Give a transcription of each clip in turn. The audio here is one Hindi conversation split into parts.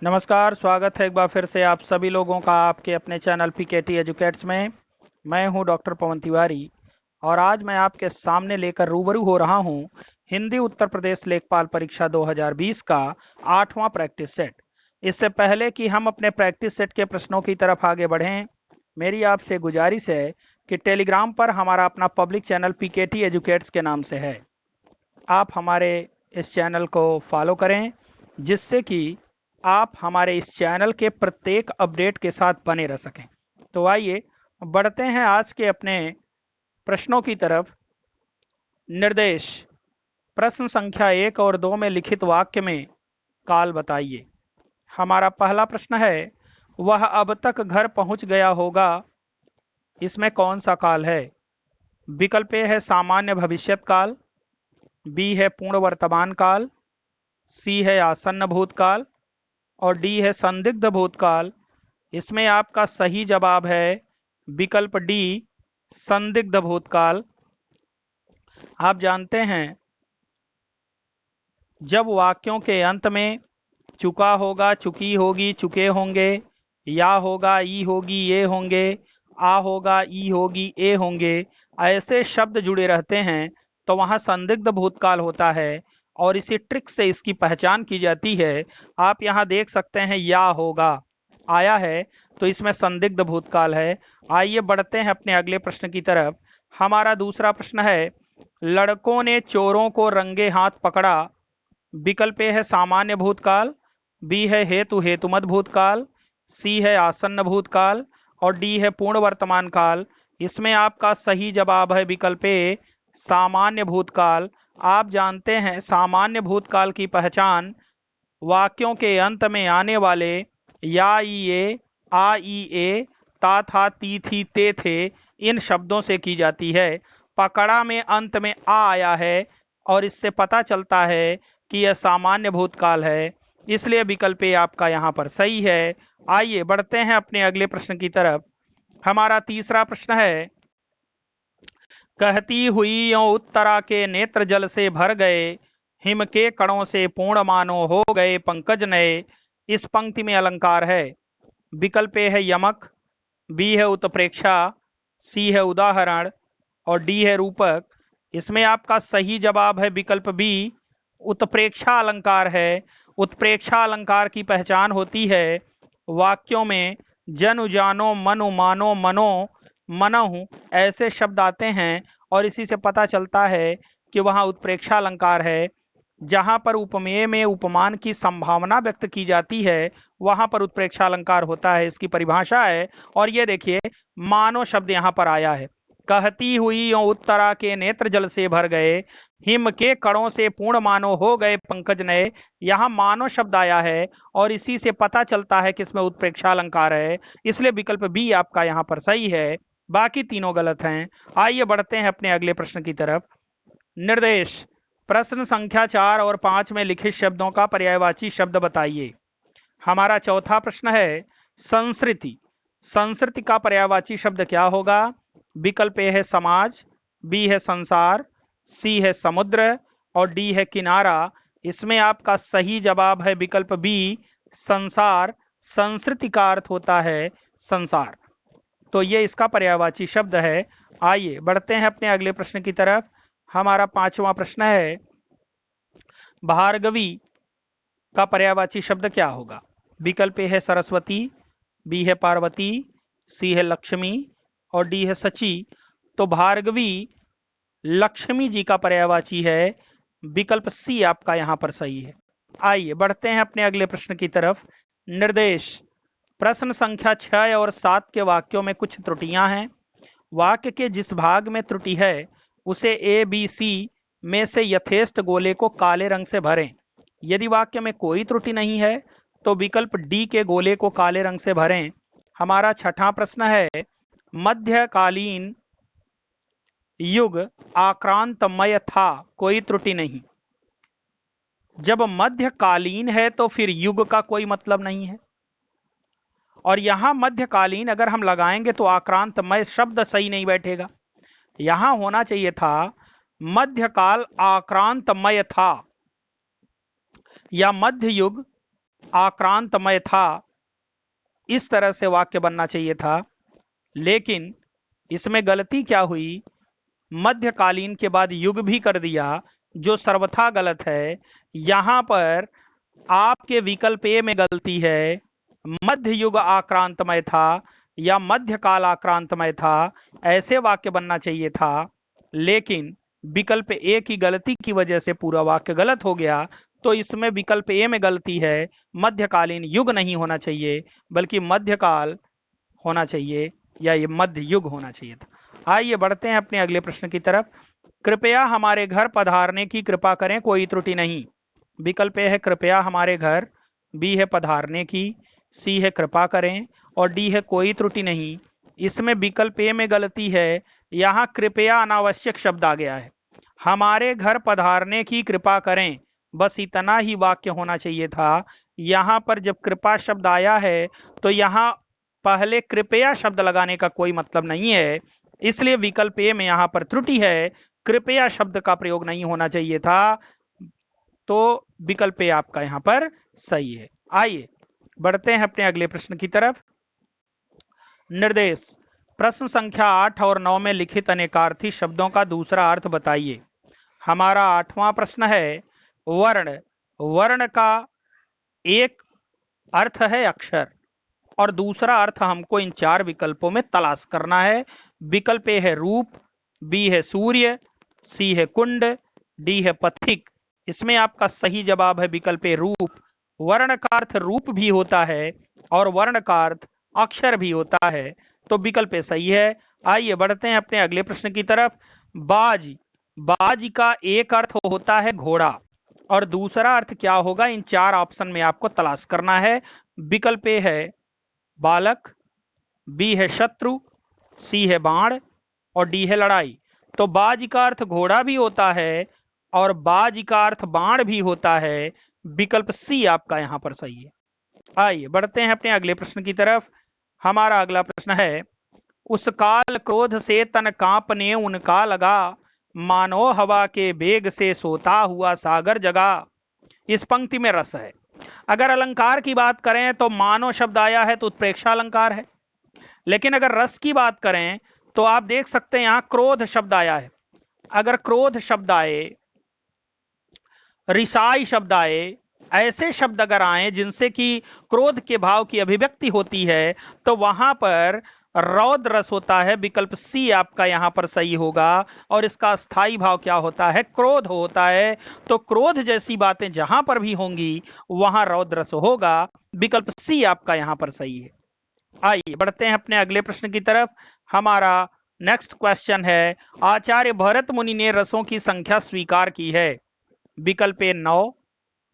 नमस्कार, स्वागत है एक बार फिर से आप सभी लोगों का आपके अपने चैनल पीकेटी एजुकेट्स में। मैं हूं डॉक्टर पवन तिवारी और आज मैं आपके सामने लेकर रूबरू हो रहा हूं हिंदी उत्तर प्रदेश लेखपाल परीक्षा 2020 का 8वां प्रैक्टिस सेट। इससे पहले कि हम अपने प्रैक्टिस सेट के प्रश्नों की तरफ आगे बढ़ें, मेरी आपसे गुजारिश है कि टेलीग्राम पर हमारा अपना पब्लिक चैनल पीकेटी एजुकेट्स के नाम से है। आप हमारे इस चैनल को फॉलो करें जिससे कि आप हमारे इस चैनल के प्रत्येक अपडेट के साथ बने रह सकें। तो आइए बढ़ते हैं आज के अपने प्रश्नों की तरफ। निर्देश प्रश्न संख्या 1 और 2 में लिखित वाक्य में काल बताइए। हमारा पहला प्रश्न है, वह अब तक घर पहुंच गया होगा। इसमें कौन सा काल है? विकल्प ए है सामान्य भविष्यत काल, बी है पूर्ण वर्तमान काल, सी है आसन्न भूतकाल और डी है संदिग्ध भूतकाल। इसमें आपका सही जवाब है विकल्प डी, संदिग्ध भूतकाल। आप जानते हैं जब वाक्यों के अंत में चुका होगा, चुकी होगी, चुके होंगे, या होगा, ई होगी, ये होंगे, आ होगा, ई होगी, ए होंगे, ऐसे शब्द जुड़े रहते हैं तो वहां संदिग्ध भूतकाल होता है और इसी ट्रिक से इसकी पहचान की जाती है। आप यहां देख सकते हैं या होगा आया है तो इसमें संदिग्ध भूतकाल है। आइए बढ़ते हैं अपने अगले प्रश्न की तरफ। हमारा दूसरा प्रश्न है, लड़कों ने चोरों को रंगे हाथ पकड़ा। विकल्प ए है सामान्य भूतकाल, बी है हेतु हेतुमत भूतकाल, सी है आसन्न भूतकाल और डी है पूर्ण वर्तमान काल। इसमें आपका सही जवाब है विकल्प ए, सामान्य भूतकाल। आप जानते हैं सामान्य भूतकाल की पहचान वाक्यों के अंत में आने वाले या ई ए, आ ई ए, ता था, ती थी, ते थे इन शब्दों से की जाती है। पकड़ा में अंत में आ आया है और इससे पता चलता है कि यह सामान्य भूतकाल है, इसलिए विकल्प ए आपका यहाँ पर सही है। आइए बढ़ते हैं अपने अगले प्रश्न की तरफ। हमारा तीसरा प्रश्न है, कहती हुई यों उत्तरा के नेत्र जल से भर गए, हिम के कणों से पूर्ण मानो हो गए पंकज नए। इस पंक्ति में अलंकार है। विकल्प ए है यमक, बी है उत्प्रेक्षा, सी है उदाहरण और डी है रूपक। इसमें आपका सही जवाब है विकल्प बी, उत्प्रेक्षा अलंकार है। उत्प्रेक्षा अलंकार की पहचान होती है वाक्यों में जनु जानो, मनु मानो, मनो मनहु ऐसे शब्द आते हैं और इसी से पता चलता है कि वहां उत्प्रेक्षा अलंकार है। जहां पर उपमेय में उपमान की संभावना व्यक्त की जाती है वहां पर उत्प्रेक्षा अलंकार होता है, इसकी परिभाषा है। और ये देखिए मानो शब्द यहां पर आया है। कहती हुई यों उत्तरा के नेत्र जल से भर गए, हिम के कणों से पूर्ण मानो हो गए पंकज नए। यहां मानो शब्द आया है और इसी से पता चलता है कि इसमें उत्प्रेक्षा अलंकार है, इसलिए विकल्प बी आपका यहां पर सही है। बाकी तीनों गलत हैं। आइए बढ़ते हैं अपने अगले प्रश्न की तरफ। निर्देश प्रश्न संख्या 4 और 5 में लिखित शब्दों का पर्यायवाची शब्द बताइए। हमारा चौथा प्रश्न है, संस्कृति। संस्कृति का पर्यायवाची शब्द क्या होगा? विकल्प ए है समाज, बी है संसार, सी है समुद्र और डी है किनारा। इसमें आपका सही जवाब है विकल्प बी, संसार। संस्कृति का अर्थ होता है संसार, तो ये इसका पर्यायवाची शब्द है। आइए बढ़ते हैं अपने अगले प्रश्न की तरफ। हमारा पांचवा प्रश्न है, भार्गवी का पर्यायवाची शब्द क्या होगा? विकल्प ए है सरस्वती, बी है पार्वती, सी है लक्ष्मी और डी है सची। तो भार्गवी लक्ष्मी जी का पर्यायवाची है, विकल्प सी आपका यहां पर सही है। आइए बढ़ते हैं अपने अगले प्रश्न की तरफ। निर्देश प्रश्न संख्या 6 और 7 के वाक्यों में कुछ त्रुटियां हैं। वाक्य के जिस भाग में त्रुटि है उसे ए बी सी में से यथेष्ट गोले को काले रंग से भरें। यदि वाक्य में कोई त्रुटि नहीं है तो विकल्प डी के गोले को काले रंग से भरें। हमारा छठा प्रश्न है, मध्यकालीन युग आक्रांतमय था, कोई त्रुटि नहीं। जब मध्यकालीन है तो फिर युग का कोई मतलब नहीं है और यहां मध्यकालीन अगर हम लगाएंगे तो आक्रांतमय शब्द सही नहीं बैठेगा। यहां होना चाहिए था मध्यकाल आक्रांतमय था या मध्य युग आक्रांतमय था, इस तरह से वाक्य बनना चाहिए था। लेकिन इसमें गलती क्या हुई, मध्यकालीन के बाद युग भी कर दिया, जो सर्वथा गलत है। यहां पर आपके विकल्प ए में गलती है। मध्य युग आक्रांतमय था या मध्यकाल आक्रांतमय था, ऐसे वाक्य बनना चाहिए था। लेकिन विकल्प ए की गलती की वजह से पूरा वाक्य गलत हो गया। तो इसमें विकल्प ए में गलती है, मध्यकालीन युग नहीं होना चाहिए, बल्कि मध्यकाल होना चाहिए, या ये मध्य युग होना चाहिए था। आइए बढ़ते हैं अपने अगले प्रश्न की तरफ। कृपया हमारे घर पधारने की कृपा करें, कोई त्रुटि नहीं। विकल्प ए है कृपया हमारे घर, बी है पधारने की, सी है कृपा करें, और डी है कोई त्रुटि नहीं। इसमें विकल्प ए में गलती है, यहां कृपया अनावश्यक शब्द आ गया है। हमारे घर पधारने की कृपा करें, बस इतना ही वाक्य होना चाहिए था। यहां पर जब कृपा शब्द आया है तो यहां पहले कृपया शब्द लगाने का कोई मतलब नहीं है, इसलिए विकल्प ए में यहां पर त्रुटि है, कृपया शब्द का प्रयोग नहीं होना चाहिए था। तो विकल्प ए आपका यहां पर सही है। आइए बढ़ते हैं अपने अगले प्रश्न की तरफ। निर्देश, प्रश्न संख्या 8 और 9 में लिखित अनेकार्थी शब्दों का दूसरा अर्थ बताइए। हमारा 8वां प्रश्न है वर्ण। वर्ण का एक अर्थ है अक्षर, और दूसरा अर्थ हमको इन 4 विकल्पों में तलाश करना है। विकल्प ए है रूप, बी है सूर्य, सी है कुंड, डी है पथिक। इसमें आपका सही जवाब है विकल्प ए रूप। वर्ण का अर्थ रूप भी होता है और वर्ण का अर्थ अक्षर भी होता है, तो विकल्प ए सही है। आइए बढ़ते हैं अपने अगले प्रश्न की तरफ। बाज, बाज का एक अर्थ होता है घोड़ा, और दूसरा अर्थ क्या होगा, इन 4 ऑप्शन में आपको तलाश करना है। विकल्प ए है बालक, बी है शत्रु, सी है बाण, और डी है लड़ाई। तो बाज का अर्थ घोड़ा भी होता है और बाज का अर्थ बाण भी होता है। विकल्प सी आपका यहां पर सही है। आइए बढ़ते हैं अपने अगले प्रश्न की तरफ। हमारा अगला प्रश्न है उस काल क्रोध से तन कांपने उनका लगा, मानो हवा के बेग से सोता हुआ सागर जगा। इस पंक्ति में रस है। अगर अलंकार की बात करें तो मानो शब्द आया है तो उत्प्रेक्षा अलंकार है, लेकिन अगर रस की बात करें तो आप देख सकते हैं यहां क्रोध शब्द आया है। अगर क्रोध शब्द आए, रिसाई शब्द आए, ऐसे शब्द अगर आए जिनसे कि क्रोध के भाव की अभिव्यक्ति होती है, तो वहां पर रौद्र रस होता है। विकल्प सी आपका यहां पर सही होगा, और इसका स्थायी भाव क्या होता है, क्रोध होता है। तो क्रोध जैसी बातें जहां पर भी होंगी वहां रौद्र रस होगा। विकल्प सी आपका यहां पर सही है। आइए बढ़ते हैं अपने अगले प्रश्न की तरफ। हमारा नेक्स्ट क्वेश्चन है आचार्य भरत मुनि ने रसों की संख्या स्वीकार की है। विकल्प ए 9,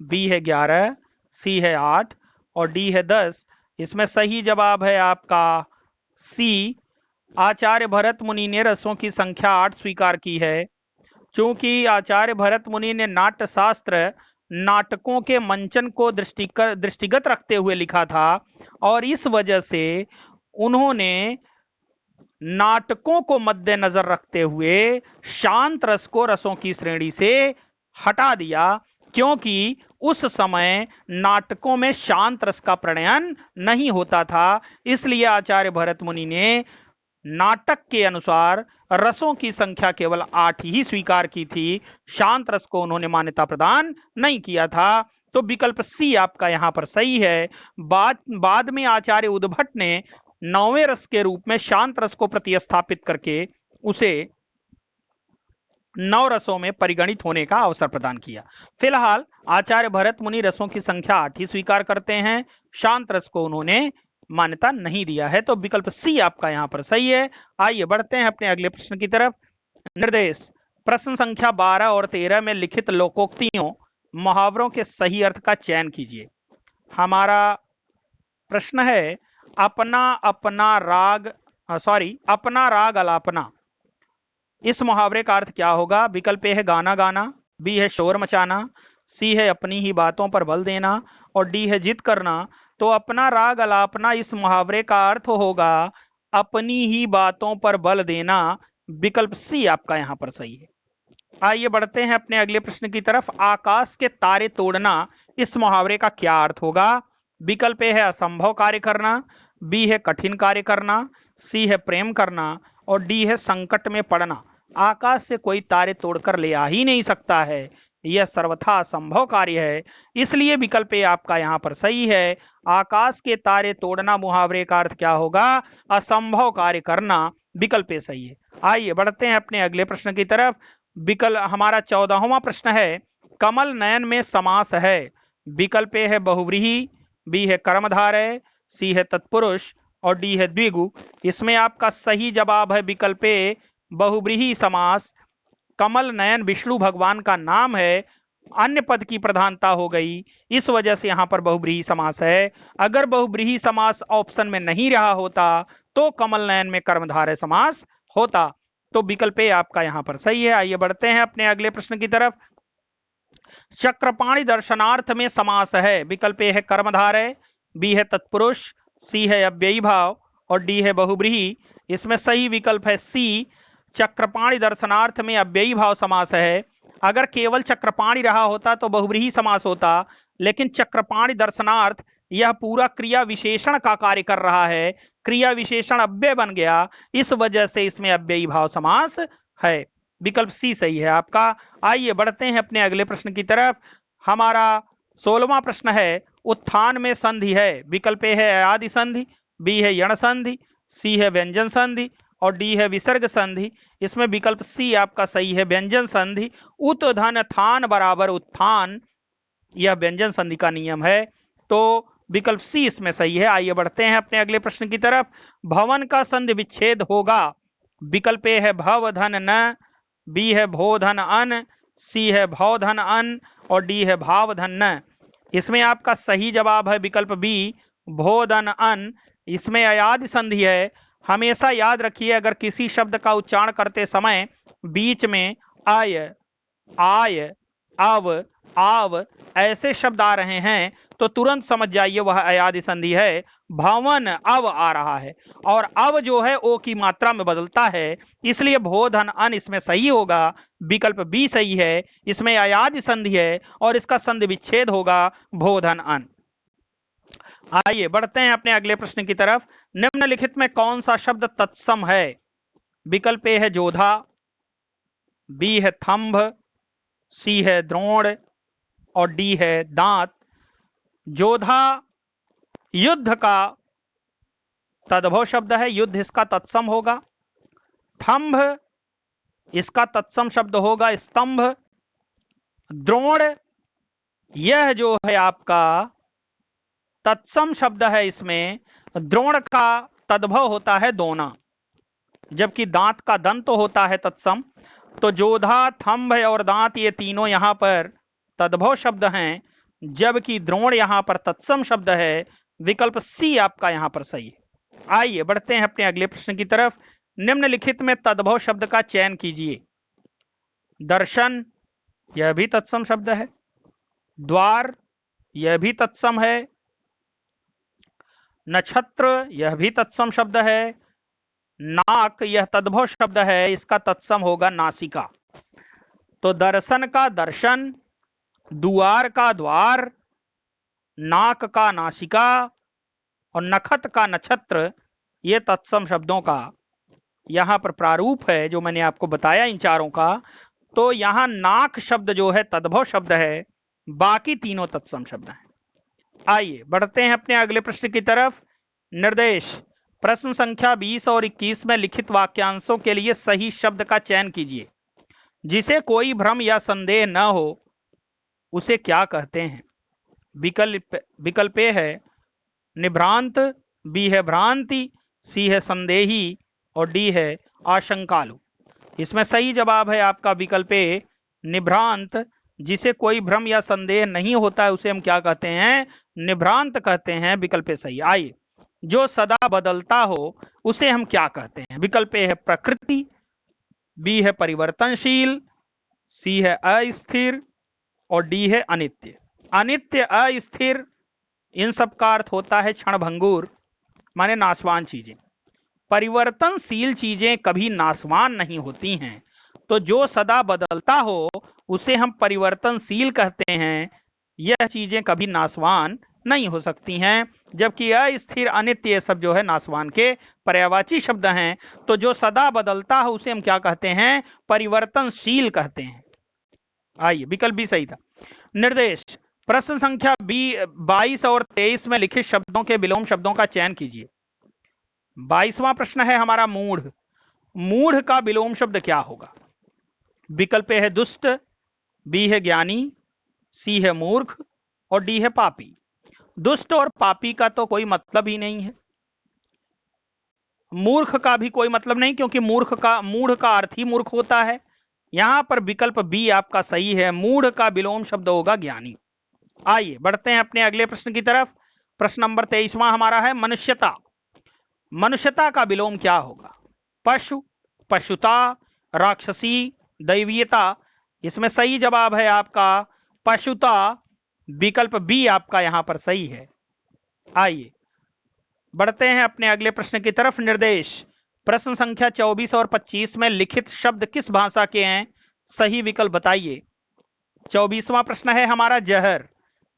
बी है 11, सी है 8, और डी है 10। इसमें सही जवाब है आपका सी। आचार्य भरत मुनि ने रसों की संख्या 8 स्वीकार की है। चूंकि आचार्य भरत मुनि ने नाट्य शास्त्र नाटकों के मंचन को दृष्टिगत रखते हुए लिखा था, और इस वजह से उन्होंने नाटकों को मद्देनजर रखते हुए शांत रस को रसों की श्रेणी से हटा दिया, क्योंकि उस समय नाटकों में शांत रस का प्रणयन नहीं होता था। इसलिए आचार्य भरत मुनि ने नाटक के अनुसार रसों की संख्या केवल 8 ही स्वीकार की थी, शांत रस को उन्होंने मान्यता प्रदान नहीं किया था। तो विकल्प सी आपका यहां पर सही है। बाद में आचार्य उद्भट ने 9वें रस के रूप में शांत रस को प्रतिस्थापित करके उसे 9 रसों में परिगणित होने का अवसर प्रदान किया। फिलहाल आचार्य भरत मुनि रसों की संख्या 8 ही स्वीकार करते हैं, शांत रस को उन्होंने मान्यता नहीं दिया है। तो विकल्प सी आपका यहां पर सही है। आइए बढ़ते हैं अपने अगले प्रश्न की तरफ। निर्देश, प्रश्न संख्या 12 और 13 में लिखित लोकोक्तियों मुहावरों के सही अर्थ का चयन कीजिए। हमारा प्रश्न है अपना राग अलापना। इस मुहावरे का अर्थ क्या होगा। विकल्प ए है गाना गाना, बी है शोर मचाना, सी है अपनी ही बातों पर बल देना, और डी है जिद करना। तो अपना राग अलापना इस मुहावरे का अर्थ होगा अपनी ही बातों पर बल देना। विकल्प सी आपका यहां पर सही है। आइए बढ़ते हैं अपने अगले प्रश्न की तरफ। आकाश के तारे तोड़ना इस मुहावरे का क्या अर्थ होगा? विकल्प ए है असंभव कार्य करना, बी है कठिन कार्य करना, सी है प्रेम करना और डी है संकट में पड़ना। आकाश से कोई तारे तोड़कर ले आ ही नहीं सकता है, यह सर्वथा असंभव कार्य है, इसलिए विकल्प ए आपका यहां पर सही है। आकाश के तारे तोड़ना मुहावरे का अर्थ क्या होगा? असंभव कार्य करना। विकल्प ए सही है। आइए बढ़ते हैं अपने अगले प्रश्न की तरफ। विकल्प हमारा 14वां प्रश्न है, कमल नयन में समास है। विकल्प ए है बहुव्रीहि, बी है कर्मधारय, सी है तत्पुरुष और डी है द्विगु। इसमें आपका सही जवाब है विकल्प ए बहुव्रीहि समास। कमल नयन विष्णु भगवान का नाम है, अन्य पद की प्रधानता हो गई, इस वजह से यहां पर बहुव्रीहि समास है। अगर बहुव्रीहि समास ऑप्शन में नहीं रहा होता तो कमल नयन में कर्मधारय समास होता। तो विकल्प ए आपका यहां पर सही है। आइए बढ़ते हैं अपने अगले प्रश्न की तरफ। चक्रपाणि दर्शनार्थ में समास है। विकल्प ए है कर्मधारय, बी है तत्पुरुष, सी है अव्ययी भाव और डी है बहुव्रीहि। इसमें सही विकल्प है सी, चक्रपाणि दर्शनार्थ में अव्ययी भाव समास है। अगर केवल चक्रपाणि रहा होता तो बहुव्रीहि समास होता, लेकिन चक्रपाणि दर्शनार्थ यह पूरा क्रिया विशेषण का कार्य कर रहा है, क्रिया विशेषण अव्यय बन गया, इस वजह से इसमें अव्ययी भाव समास है। विकल्प सी सही है आपका। आइए बढ़ते हैं अपने अगले प्रश्न की तरफ। हमारा 16वां प्रश्न है, उत्थान में संधि है। विकल्प ए है अयादि संधि, बी है यण संधि, सी है व्यंजन संधि और डी है विसर्ग संधि। इसमें विकल्प सी आपका सही है, व्यंजन संधि। उत धन थान बराबर उत्थान, यह व्यंजन संधि का नियम है, तो विकल्प सी इसमें सही है। आइए बढ़ते हैं अपने अगले प्रश्न की तरफ। भवन का संधि विच्छेद होगा। विकल्प ए है भव धन न, बी है भो धन अन, सी है भव धन अन और डी है भाव धन न। इसमें आपका सही जवाब है विकल्प बी, भो धन अन। इसमें अयादि संधि है। हमेशा याद रखिए, अगर किसी शब्द का उच्चारण करते समय बीच में आय, आय, अव, आव ऐसे शब्द आ रहे हैं तो तुरंत समझ जाइए वह अयादि संधि है। भवन अव आ रहा है और अव जो है ओ की मात्रा में बदलता है, इसलिए भो धन अन इसमें सही होगा। विकल्प बी सही है, इसमें अयादि संधि है और इसका संधि विच्छेद होगा भो धन अन। आइए बढ़ते हैं अपने अगले प्रश्न की तरफ। निम्नलिखित में कौन सा शब्द तत्सम है? विकल्प ए है जोधा, बी है थंभ, सी है द्रोण और डी है दांत। जोधा युद्ध का तद्भव शब्द है, युद्ध इसका तत्सम होगा। थंभ इसका तत्सम शब्द होगा स्तंभ। द्रोण यह जो है आपका तत्सम शब्द है, इसमें द्रोण का तद्भव होता है दोना, जबकि दांत का दंत होता है तत्सम। तो जोधा, थंभ और दांत ये तीनों यहां पर तद्भव शब्द हैं, जबकि द्रोण यहां पर तत्सम शब्द है। विकल्प सी आपका यहां पर सही है। आइए बढ़ते हैं अपने अगले प्रश्न की तरफ। निम्नलिखित में तद्भव शब्द का चयन कीजिए। दर्शन यह भी तत्सम शब्द है, द्वार यह भी तत्सम है, नक्षत्र यह भी तत्सम शब्द है, नाक यह तद्भव शब्द है, इसका तत्सम होगा नासिका। तो दर्शन का दर्शन, द्वार का द्वार, नाक का नासिका और नखत का नक्षत्र, ये तत्सम शब्दों का यहां पर प्रारूप है जो मैंने आपको बताया इन चारों का। तो यहां नाक शब्द जो है तद्भव शब्द है, बाकी तीनों तत्सम शब्द हैं। आइए बढ़ते हैं अपने अगले प्रश्न की तरफ। निर्देश प्रश्न संख्या 20 और 21 में लिखित वाक्यांशों के लिए सही शब्द का चयन कीजिए। जिसे कोई भ्रम या संदेह न हो उसे क्या कहते हैं? विकल्प ए है निभ्रांत, बी है भ्रांति, सी है संदेही और डी है आशंकालु। इसमें सही जवाब है आपका विकल्प ए निभ्रांत। जिसे कोई भ्रम या संदेह नहीं होता है उसे हम क्या कहते हैं? निभ्रांत कहते हैं। विकल्प ए सही। आइए, जो सदा बदलता हो उसे हम क्या कहते हैं? विकल्प ए है प्रकृति, बी है परिवर्तनशील, सी है अस्थिर और डी है अनित्य। अनित्य, अस्थिर, इन सब का अर्थ होता है क्षणभंगुर, माने नाशवान चीजें। परिवर्तनशील चीजें कभी नाशवान नहीं होती हैं। तो जो सदा बदलता हो उसे हम परिवर्तनशील कहते हैं। यह चीजें कभी नाशवान नहीं हो सकती हैं, जबकि अस्थिर अनित्य ये सब जो है नाशवान के पर्यायवाची शब्द हैं। तो जो सदा बदलता है उसे हम क्या कहते हैं? परिवर्तनशील कहते हैं। आइए, विकल्प बी सही था। निर्देश, प्रश्न संख्या 22 और 23 में लिखित शब्दों के विलोम शब्दों का चयन कीजिए। 22वां प्रश्न है हमारा मूढ़। मूढ़ का विलोम शब्द क्या होगा? विकल्प ए है दुष्ट, बी है ज्ञानी, सी है मूर्ख और डी है पापी। दुष्ट और पापी का तो कोई मतलब ही नहीं है, मूर्ख का भी कोई मतलब नहीं, क्योंकि मूढ़ का अर्थ ही मूर्ख होता है। यहां पर विकल्प बी आपका सही है, मूढ़ का विलोम शब्द होगा ज्ञानी। आइए बढ़ते हैं अपने अगले प्रश्न की तरफ। प्रश्न नंबर 23वां हमारा है मनुष्यता। मनुष्यता का विलोम क्या होगा? पशु, पशुता, राक्षसी, दैवीयता। इसमें सही जवाब है आपका पशुता। विकल्प बी आपका यहां पर सही है। आइए बढ़ते हैं अपने अगले प्रश्न की तरफ। निर्देश, प्रश्न संख्या 24 और 25 में लिखित शब्द किस भाषा के हैं? सही विकल्प बताइए। 24वां प्रश्न है हमारा जहर।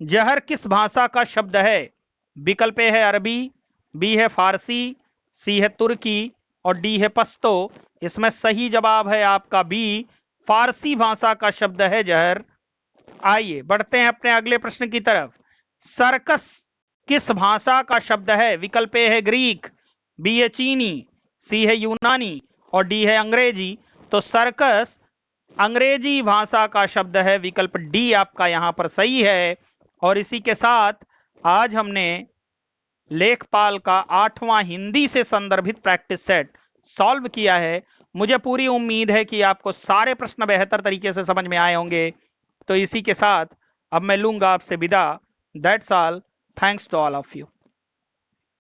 जहर किस भाषा का शब्द है? विकल्प ए है अरबी, बी है फारसी, सी है तुर्की और डी है पश्तो। इसमें सही जवाब है आपका बी, फारसी भाषा का शब्द है जहर। आइए बढ़ते हैं अपने अगले प्रश्न की तरफ। सर्कस किस भाषा का शब्द है? विकल्प ए है ग्रीक, बी है चीनी, सी है यूनानी और डी है अंग्रेजी। तो सर्कस अंग्रेजी भाषा का शब्द है। विकल्प डी आपका यहां पर सही है। और इसी के साथ आज हमने लेखपाल का 8वां हिंदी से संदर्भित प्रैक्टिस सेट सॉल्व किया है। मुझे पूरी उम्मीद है कि आपको सारे प्रश्न बेहतर तरीके से समझ में आए होंगे। तो इसी के साथ अब मैं लूंगा आपसे विदा। That's all, thanks to all of you.